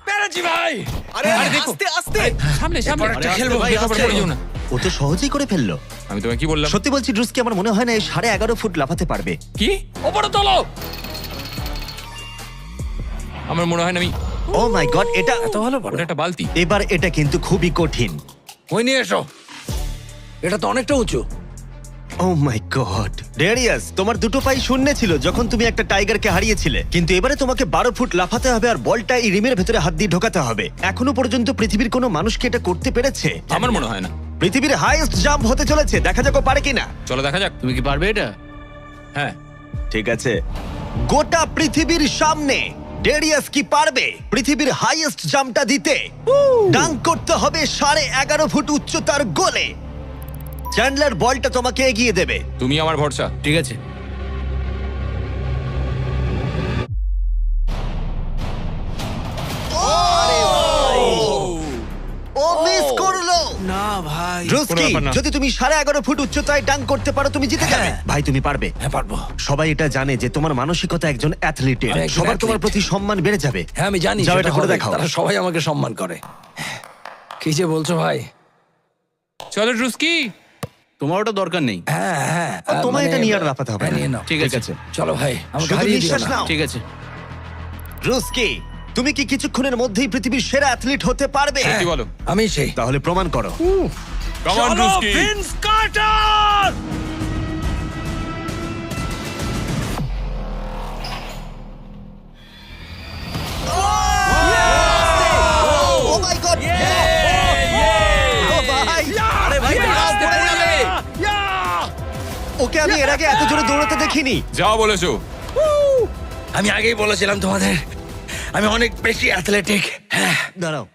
Speaker 5: পেরেছি ভাই।
Speaker 6: আরে
Speaker 3: দেখো।
Speaker 6: আস্তে আস্তে।
Speaker 3: সামনে সামনে
Speaker 5: এরপর একটা খেলবো,
Speaker 3: ভাই,
Speaker 5: আস্তে।
Speaker 3: পড়ে যেও না।
Speaker 1: ও তো সহজেই করে ফেললো।
Speaker 3: আমি তোমায় কি বললাম?
Speaker 1: সত্যি বলছি ড্রুস্কি, আমার মনে হয় না এই 11.5 ফুট লাফাতে পারবে।
Speaker 3: কি?
Speaker 5: ওপরে তোলো।
Speaker 3: আমার মনে হয় না আমি।
Speaker 1: ও মাই গড, এটা
Speaker 5: এত ভালো পারো।
Speaker 3: ওটা একটা বালতি।
Speaker 1: এবার এটা কিন্তু খুবই কঠিন।
Speaker 5: ওই নিয়ে এসো। এটা তো অনেকটা উঁচু।
Speaker 1: ও মাই গড ডেরিয়াস, তোমার দুটো পাই শূন্যে ছিল যখন তুমি একটা টাইগারকে হারিয়েছিলে, কিন্তু এবারে তোমাকে 12 ফুট লাফাতে হবে আর বলটা এই রিমের ভেতরে হাত দিয়ে ঢোকাতে হবে। এখনো পর্যন্ত পৃথিবীর কোনো মানুষকে এটা করতে পেরেছে?
Speaker 3: আমার মনে হয় না।
Speaker 1: পৃথিবীর হাইয়েস্ট জাম্প হতে চলেছে, দেখা যাক ও পারে কিনা।
Speaker 3: চলো দেখা যাক।
Speaker 5: তুমি কি পারবে এটা?
Speaker 3: হ্যাঁ।
Speaker 1: ঠিক আছে, গোটা পৃথিবীর সামনে ডেরিয়াস কি পারবে পৃথিবীর হাইয়েস্ট জাম্পটা দিতে? ডাঙ্ক করতে হবে 11.5 ফুট উচ্চতার গোলে। চ্যান্ডলার বলটা তোমাকে এগিয়ে দেবে।
Speaker 3: তুমি আমার ভরসা।
Speaker 5: ঠিক আছে।
Speaker 1: ও মিস করলো।
Speaker 6: না ভাই।
Speaker 1: ড্রুস্কি,
Speaker 3: কোনো ব্যাপার না।
Speaker 1: যদি তুমি 11.5 ফুট উচ্চতায় ডাঙ্ক করতে পারো তুমি জিতে যাবে। ভাই তুমি পারবে।
Speaker 5: হ্যাঁ পারবো।
Speaker 1: সবাই এটা জানে যে তোমার মানসিকতা একজন অ্যাথলিটের।
Speaker 5: আমি একজন
Speaker 1: সবার তোমার
Speaker 5: athlete।
Speaker 1: প্রতি সম্মান বেড়ে যাবে।
Speaker 5: হ্যাঁ আমি জানি।
Speaker 1: যাও
Speaker 5: সেটা
Speaker 1: এটা করে
Speaker 5: হবে।
Speaker 1: দেখাও।
Speaker 5: তারা সবাই আমাকে সম্মান করে। কি যে বলছো ভাই?
Speaker 3: চলো ড্রুস্কি।
Speaker 4: তোমার ওটা দরকার নেই।
Speaker 5: হ্যাঁ হ্যাঁ।
Speaker 1: তোমায় এটা নিয়ে আর লাফাতে হবে
Speaker 5: হ্যাঁ,
Speaker 1: না।
Speaker 5: নিয়ে নাও।
Speaker 4: ঠিক আছে।
Speaker 5: চলো ভাই, আমাকে
Speaker 1: শুধু
Speaker 5: হারিয়ে দিও
Speaker 1: নিঃশ্বাস
Speaker 5: না।
Speaker 1: নাও।
Speaker 4: ঠিক আছে।
Speaker 1: ড্রুস্কি, তুমি কি কিছুক্ষণের মধ্যেই পৃথিবীর সেরা অ্যাথলিট হতে পারবে?
Speaker 3: কি বলো?
Speaker 5: আমি সেই।
Speaker 1: তাহলে প্রমাণ করো।
Speaker 3: কাম অন
Speaker 5: চলো
Speaker 3: Druski.
Speaker 5: Vince Carter.
Speaker 1: Oh my god! ও ভাই!
Speaker 5: আরে ভাই আসতে পড়ে যাবে।
Speaker 1: ওকে আমি এর আগে এত জোরে দৌড়াতে দেখিনি।
Speaker 3: যাও বলেছো।
Speaker 5: আমি আগেই বলেছিলাম তোমাদের, আমি অনেক বেশি অ্যাথলেটিক। হ্যাঁ
Speaker 1: দাঁড়াও।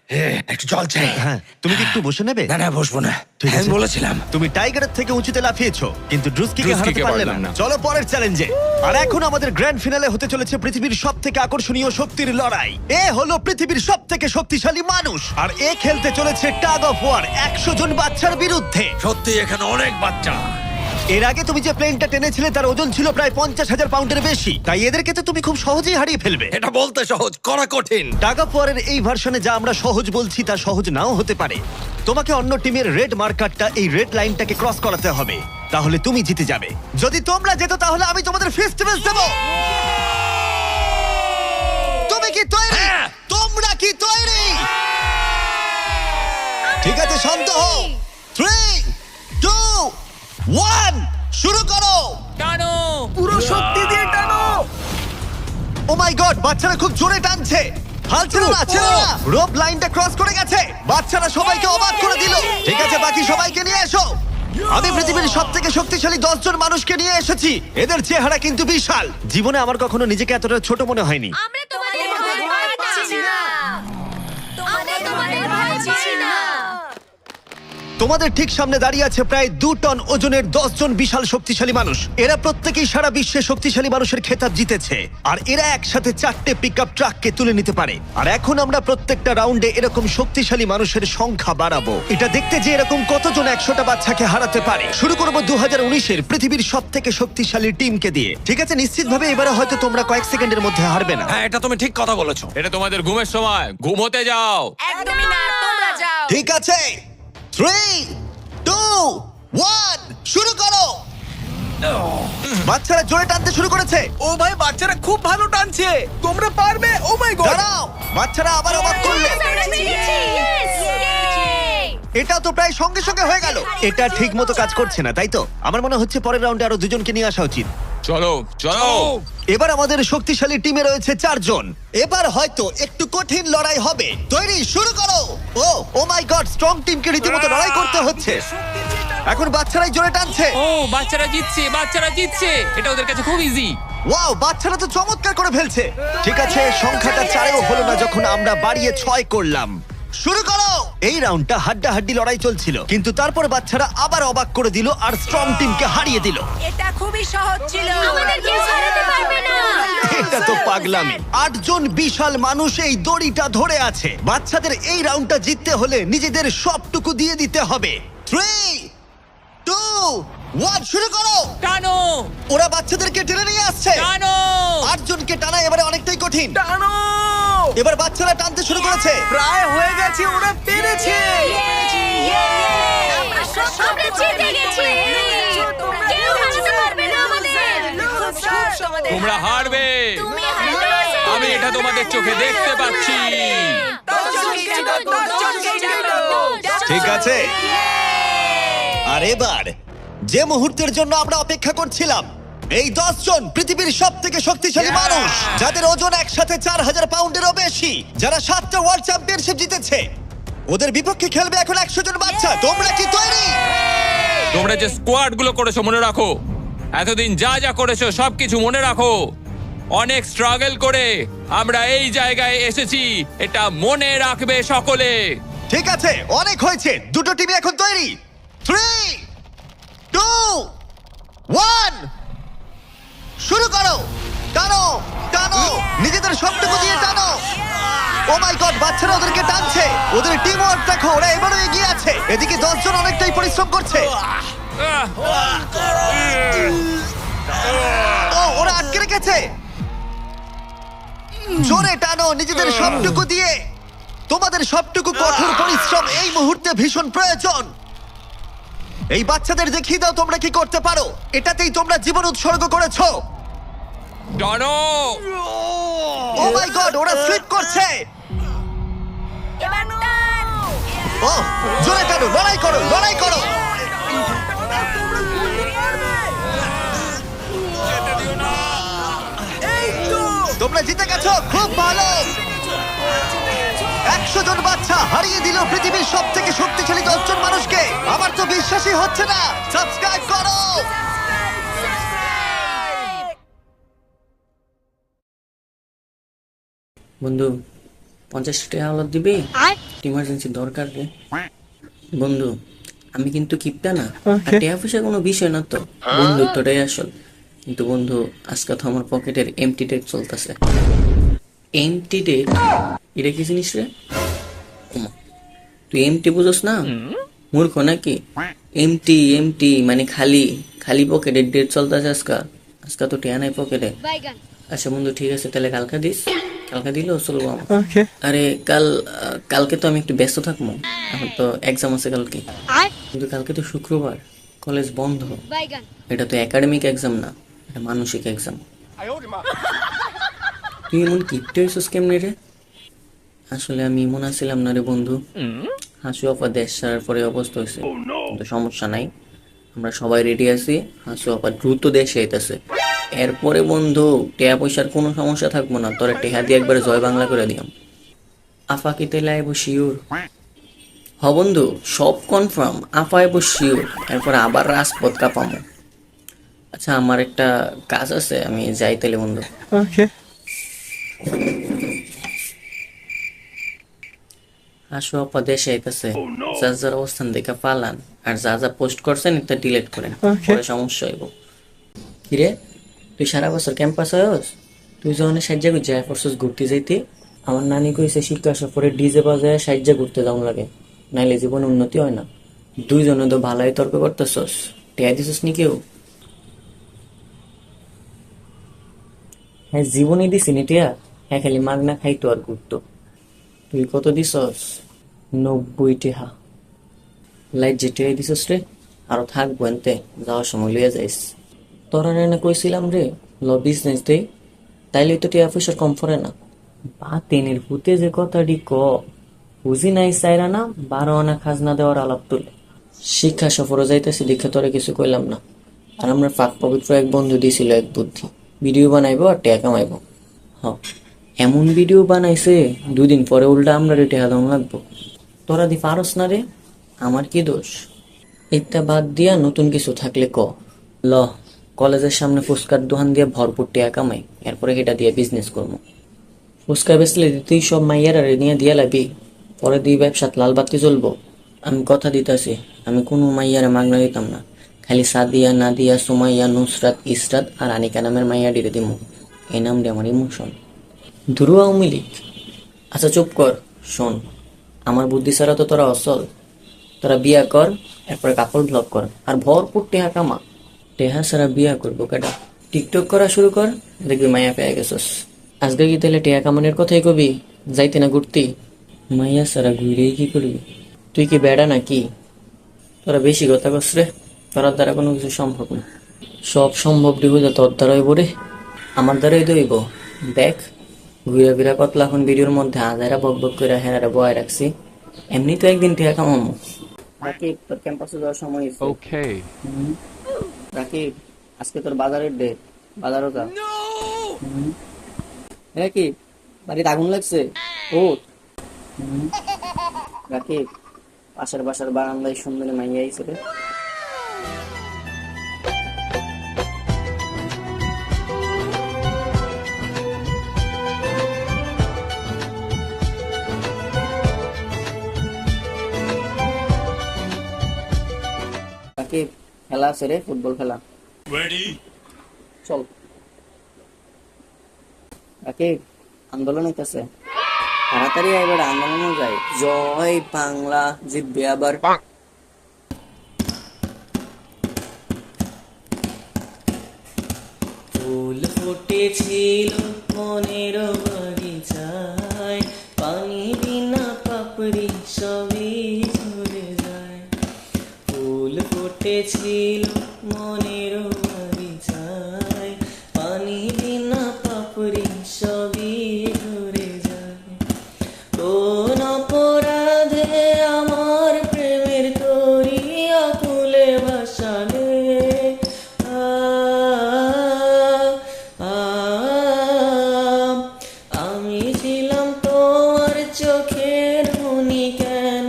Speaker 5: একটু জল চাই।
Speaker 1: হ্যাঁ, তুমি কি একটু বসে নেবে?
Speaker 5: না না বসবো না।
Speaker 1: ঠিক
Speaker 5: হ্যাঁ,
Speaker 1: আছে।
Speaker 5: আমি বলেছিলাম।
Speaker 1: তুমি টাইগারের থেকে উঁচুতে লাফিয়েছো, কিন্তু ড্রুস্কিকে হারাতে
Speaker 3: ড্রুস্কিকে
Speaker 1: পারলে
Speaker 3: পারলাম
Speaker 1: না।
Speaker 3: না।
Speaker 1: চলো পরের চ্যালেঞ্জে। আর এখন আমাদের গ্র্যান্ড ফিনালে হতে চলেছে পৃথিবীর সবথেকে আকর্ষণীয় শক্তির লড়াই। এ হলো পৃথিবীর সবথেকে শক্তিশালী মানুষ, আর এ খেলতে চলেছে টাগ অফ ওয়ার 100 জন বাচ্চার বিরুদ্ধে।
Speaker 5: সত্যি এখানে অনেক বাচ্চা।
Speaker 1: এর আগে তুমি যে প্লেনটা টেনেছিলে তার ওজন ছিল প্রায় 50,000 পাউন্ডের বেশি, তাই এদেরকে তো তুমি খুব সহজেই হারিয়ে ফেলবে।
Speaker 5: এটা বলতে সহজ, করা কঠিন।
Speaker 1: টাগ অফ ওয়ারের এই ভার্সনে যা আমরা সহজ বলছি তা সহজ নাও হতে পারে। তোমাকে অন্য টিমের রেড মার্কারটা এই রেড লাইনটাকে ক্রস করাতে হবে, তাহলে তুমি জিতে যাবে। যদি তোমরা যেত তাহলে আমি তোমাদের ফেস্টিভ্যাল দেব। তুমি কি তৈরি?
Speaker 5: হ্যাঁ।
Speaker 1: তোমরা কি তৈরি? ঠিক আছে, শান্ত হও। 3, 2, 1 শুরু করো।
Speaker 3: টানো।
Speaker 5: পুরো শক্তি দিয়ে টানো।
Speaker 1: ও মাই গড, বাচ্চারা খুব জোরে টানছে। হাল ছেড়ো না, ছেড়ো না। রোপ লাইনটা ক্রস করে গেছে। বাচ্চারা সবাইকে অবাক করে দিল। ঠিক আছে, বাকি সবাইকে নিয়ে এসো। আমি পৃথিবীর সবথেকে শক্তিশালী 10 জন মানুষকে নিয়ে এসেছি। এদের চেহারা কিন্তু বিশাল। জীবনে আমার কখনো নিজেকে এতটা ছোট মনে হয়নি।
Speaker 2: আমরা তোমাদের ভয় পাচ্ছি না। আমরা তোমাদের ভয় পাচ্ছি না।
Speaker 1: তোমাদের ঠিক সামনে দাঁড়িয়ে আছে প্রায় 2 টন ওজনের 10 জন বিশাল শক্তিশালী মানুষ। এরা প্রত্যেকেই সারা বিশ্বে শক্তিশালী মানুষের খেতাব জিতেছে, আর এরা একসাথে 4টে পিকআপ ট্রাককে তুলে নিতে পারে। আর এখন আমরা প্রত্যেকটা রাউন্ডে এরকম শক্তিশালী মানুষের সংখ্যা বাড়াবো, এটা দেখতে যে এরকম কতজন 100টা বাচ্চাকে হারাতে পারে। শুরু করবো 2019-এর পৃথিবীর সবথেকে শক্তিশালী টিমকে দিয়ে। ঠিক আছে, নিশ্চিতভাবে এবারে হয়তো তোমরা কয়েক সেকেন্ডের মধ্যে হারবে না।
Speaker 5: হ্যাঁ এটা তুমি ঠিক কথা বলেছো।
Speaker 3: এটা তোমাদের ঘুমের সময়, ঘুমোতে যাও।
Speaker 2: একদমই না, তোমরা যাও।
Speaker 1: ঠিক আছে, 3, 2, 1 শুরু করো। বাচ্চারা জোরে টানতে শুরু করেছে।
Speaker 6: ও ভাই বাচ্চারা খুব ভালো টানছে। তোমরা পারবে। ও মাই গড।
Speaker 1: দাঁড়াও, বাচ্চারা আবার অবাক করলে।
Speaker 2: আমরা পেরেছি। Yes! Yay!
Speaker 1: এটাও তো প্রায় সঙ্গে সঙ্গে হয়ে গেল। এটা ঠিক মতো কাজ করছে না, তাই তো? আমার মনে হচ্ছে পরের রাউন্ডে আরো 2 জনকে নিয়ে আসা উচিত।
Speaker 3: চলো চলো
Speaker 1: এবার আমাদের শক্তিশালী টিমে রয়েছে 4 জন। এবার হয়তো একটু কঠিন লড়াই হবে। তৈরি, শুরু করো। ও মাই গড, স্ট্রং টিমকে রীতিমতো লড়াই করতে হচ্ছে। এখন বাচ্চারাই জোরে টানছে।
Speaker 3: ও বাচ্চারা জিতছে এটা ওদের কাছে খুব ইজি।
Speaker 1: ওয়াও, বাচ্চারা তো চমৎকার করে ফেলছে। ঠিক আছে, সংখ্যাটা 4-এও হলো না যখন আমরা বাড়িয়ে 6 করলাম। শুরু করো। এই রাউন্ডটা হাড্ডাহাড্ডি লড়াই চলছিল, কিন্তু তারপর বাচ্চারা আবার অবাক করে দিল আর স্ট্রং টিমকে হারিয়ে দিল।
Speaker 2: এটা খুবই সহজ ছিল। আমাদের কেউ হারাতে পারবে না।
Speaker 1: এটা তো পাগলামি। 8 জন বিশাল মানুষ এই দড়িটা ধরে আছে। বাচ্চাদের এই রাউন্ডটা জিততে হলে নিজেদের সবটুকু দিয়ে দিতে হবে। 3, 2, 1, শুরু করো।
Speaker 3: টানো
Speaker 1: ওরা বাচ্চাদেরকে টেনে নিয়ে আসছে।
Speaker 3: টানো
Speaker 1: 8 জনকে টানা এবারে অনেকটাই কঠিন। এবার বাচ্চারা টানতে শুরু করেছে।
Speaker 6: প্রায় হয়ে গেছে, ওরা পেরেছে।
Speaker 2: আমরা জিতে গেছি। কেউ হারাতে পারবে না আমাদের।
Speaker 3: তোমরা হারবে,
Speaker 2: তুমি হারবে।
Speaker 3: আমি এটা তোমাদের চোখে দেখতে পাচ্ছি।
Speaker 1: ঠিক আছে, আর এবার যে মুহূর্তের জন্য আমরা অপেক্ষা করছিলাম, এই 10 জন পৃথিবীর সব থেকে শক্তিশালী মানুষ, যাদের ওজন একসাথে 4000 পাউন্ডেরও বেশি, যারা 7টা ওয়ার্ল্ড চ্যাম্পিয়নশিপ জিতেছে, ওদের বিপক্ষে খেলবে এখন 100 জন বাচ্চা। তোমরা কি তৈরি?
Speaker 3: তোমরা যে স্কোয়াড গুলো করেছো মনে রাখো, এতদিন যা যা করেছো সবকিছু মনে রাখো। অনেক স্ট্রাগল করে আমরা এই জায়গায় এসেছি, এটা মনে রাখবে সকলে।
Speaker 1: ঠিক আছে, অনেক হয়েছে। দুটো টিমই এখন তৈরি। 3, 2, 1, শুরু করো। টানো টানো, নিজেদের সবটুকু দিয়ে টানো। ও মাই গড, বাচ্চারা ওদেরকে টানছে। ওদের টিম ওয়ার্ক দেখো, ওরা এবারও এগিয়ে আছে। এদিকে 10 জন অনেকটাই পরিশ্রম করছে। ওরা আটকে রেখেছে। জোরে টানো নিজেদের সবটুকু দিয়ে। তোমাদের সবটুকু কঠোর পরিশ্রম এই মুহূর্তে ভীষণ প্রয়োজন। এই বাচ্চাদের দেখিয়ে দাও তোমরা কি করতে পারো। এটাতেই তোমরা জীবন উৎসর্গ করেছো।
Speaker 3: টানো
Speaker 1: ও মাই গড, ওরা স্লিপ করছে।
Speaker 2: এবার টান।
Speaker 1: ও জোরে টানো, লড়াই করো, লড়াই করো। তোমরা জিতে গেছো, খুব ভালো। 100 জন বাচ্চা হারিয়ে দিল পৃথিবীর সব থেকে শক্তিশালী 10 জন মানুষকে। আমার তো বিশ্বাসই হচ্ছে না। সাবস্ক্রাইব করো।
Speaker 8: বন্ধু 50 টাকা আলাদ দিবি, ইমার্জেন্সি দরকার রে। বন্ধু আমি কিন্তু কিপটা না, আর টাকা পয়সা কোনো বিষয় না তো, বন্ধুত্বটাই আসল। কিন্তু বন্ধু আজকে তো আমার পকেটের এমটি ডেট চলতেছে। এমটি ডেট এটা কি জিনিস রে? ওমা, তুই এমটি বুঝোস না? মূর্খ নাকি? এমটি এমটি মানে খালি, খালি পকেটের ডেট চলতেছে আজকে। আজকে তো টিয়া নাই পকেটে। আচ্ছা বন্ধু ঠিক আছে, তাহলে কালকে দিস। কালকে দিলেও চলবো আমার। আরে কালকে তো আমি একটু ব্যস্ত থাকবো, এখন তো এক্সাম আছে কালকে। কিন্তু কালকে তো শুক্রবার, কলেজ বন্ধ। এটা তো একাডেমিক এক্সাম না, এটা মানসিক এক্সাম। তুই এমন কিপটে হইছিস কেমনে রে? আসলে আমি মনে ছিলাম না রে বন্ধু। হাসু আপা দেশ ছাড়ার পরে অবস্থা হয়েছে, কিন্তু সমস্যা নাই, আমরা সবাই রেডি আছি। হাসু আপা দ্রুত দেশে আইতাছে। এরপরে বন্ধু টেহা পয়সার কোনো সমস্যা থাকবো না, তোরা টেহা দিয়ে একবারে জয় বাংলা করে দিয়াম। আফা কি তাইলে আইব শিওর? হ বন্ধু সব কনফার্ম, আফা আইব শিওর। এরপরে আবার রাজপথ কাঁপামো। আচ্ছা আমার একটা কাজ আছে, আমি যাই তাইলে বন্ধু। হাসু আপা দেশে আইতাছে, যার যার অবস্থান দেখে পালান, আর যা যা পোস্ট করছেন এটা ডিলিট করেন, পরে সমস্যা হইব। কিরে তুই সারা বছর ক্যাম্পাস হস? তুই যখন সাজ্জা গুজ্জা পড়ছস ঘুরতে যাইতে? আমার নানি কইছে শিক্ষা সফরে ডিজে বাজায় সাজ্জা ঘুরতে যাওয়া লাগে, নাইলে জীবনে উন্নতি হয় না। দুইজনে তো ভালোই তর্ক করতেছস, টেয়া দিছস নি কেউ? হ্যাঁ জীবনে দিছি নি টেয়া, হ্যাঁ খালি মাগনা খাইতো আর ঘুরতো। তুই কত দিছস? 90 টাকা। লাইট যে টেয়া দিছস রে, আরো থাকবো এনতে, যাওয়ার সময় লইয়া যাইস। তোরা না কইছিলাম রে ল বিজনেস দেই, তাইলে তো টিয়া পয়সার কম পড়ে না। বা তেনের ভূতে যে কথাটি ক বুঝি নাই চাইরা না, 12 আনা খাজনা দেওয়ার আলাপ তুলে। শিক্ষা সফরে যাইতেছি দেখে তোরা কিছু কইলাম না, আর আমরা ফাঁক পবিত্র এক বন্ধু দিছিল এক বুদ্ধি, ভিডিও বানাইবো আর টাকা কামাইবো। এমন ভিডিও বানাইছে 2 দিন পরে উল্টা আমরা টাকা দাম লাগবো। তোরা দি পারস না রে, আমার কি দোষ? এটা বাদ দিয়া নতুন কিছু থাকলে ক। ল, কলেজের সামনে ফুচকার দোকান দিয়ে ভরপুর টাকা কামাই, এরপরে এটা দিয়ে বিজনেস করবো। ফুচকা বেচলে তুই সব মাইয়ারা নিয়ে দিয়া লাবি, পরে দুই ব্যবসাত লাল বাতি জ্বলবো। আমি কথা দিতাছি, আমি কোনো মাইয়ারে মাগনা দিতাম না, খালি সাদিয়া, নাদিয়া, সুমাইয়া, নুসরাত, ইসরাত আর আনিকা নামের মাইয়া ডিরে দিমু। এই নামটি আমার ইমোশন। ধুরু আওয়ামী লীগ। আচ্ছা চুপ কর, শোন, আমার বুদ্ধি ছাড়া তো তোরা অসল। তোরা বিয়া কর, এরপরে কাপড় ব্লগ কর আর ভরপুর টেহা কামা। টেহা ছাড়া বিয়া করবো কেটা? টিকটক করা শুরু কর, দেখবি মাইয়া পেয়ে গেছস। আজকে কি তাহলে টেহা কামানের কথাই কবি, যাইতে না ঘুরতি? মাইয়া ছাড়া ঘুরেই কি করবি? তুই কি বেড়া নাকি? তোরা বেশি কথা কস রে, তোর দ্বারা কোনো কিছু সম্ভব না। সব সম্ভব ডিগুজা তোর দ্বারাই বরে, আমার দ্বারাই দইব। দেখ, ঘুরে ফিরা কতলা এখন ভিডিওর মধ্যে হাজারা বক বক করে হেরারা বয় রাখছি, এমনি তো একদিন টেহা কামামো। রাকিব, তোর ক্যাম্পাসে যাওয়ার সময় হয়েছে।
Speaker 3: ওকে
Speaker 8: রাকিব, আজকে তোর বাজারের ডে, বাজারও যা। রাকিব, বাড়িতে আগুন লাগছে, ও। রাকিব, পাশের বাসার বারান্দায় সুন্দরী মাইয়া আইছে রে। রাকিব, খেলা আছে রে, ফুটবল খেলা। চল। রাকিব, আন্দোলন হইতেছে, তাড়াতাড়ি এবার আন্দোলনও যায়। জয় বাংলা জিতবে আবার। ফুল ফুটেছিল মনের বাগিচায়, পানি বিনা পাপড়ি সবই ঝরে যায়। ফুল ফুটেছিল মনের বাগিচায়, পানি বিনা পাপড়ি সবই ঝরে যায়। কোন অপরাধে আমার প্রেমের তরি আকুলে ভাসালে, আমি ছিলাম তোমার চোখের মনি, কেন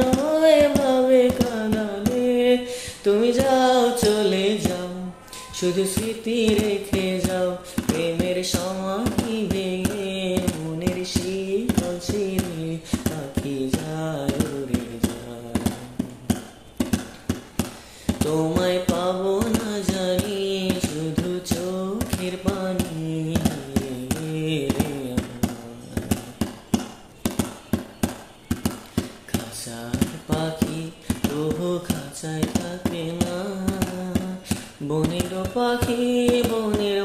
Speaker 8: এভাবে কাঁদালে? তুমি যাও, চলে যাও, শুধু স্মৃতি রেখে যাও। প্রেমের সমাধি ভেঙে মনের শীতল ছিঁড়ে পাখি যায় উড়ে যায়। তোমায় পাবো না জানি, শুধু চোখের পানি। খাঁচার পাখি তবু খাঁচায় থাকে না, বনের পাখি বনের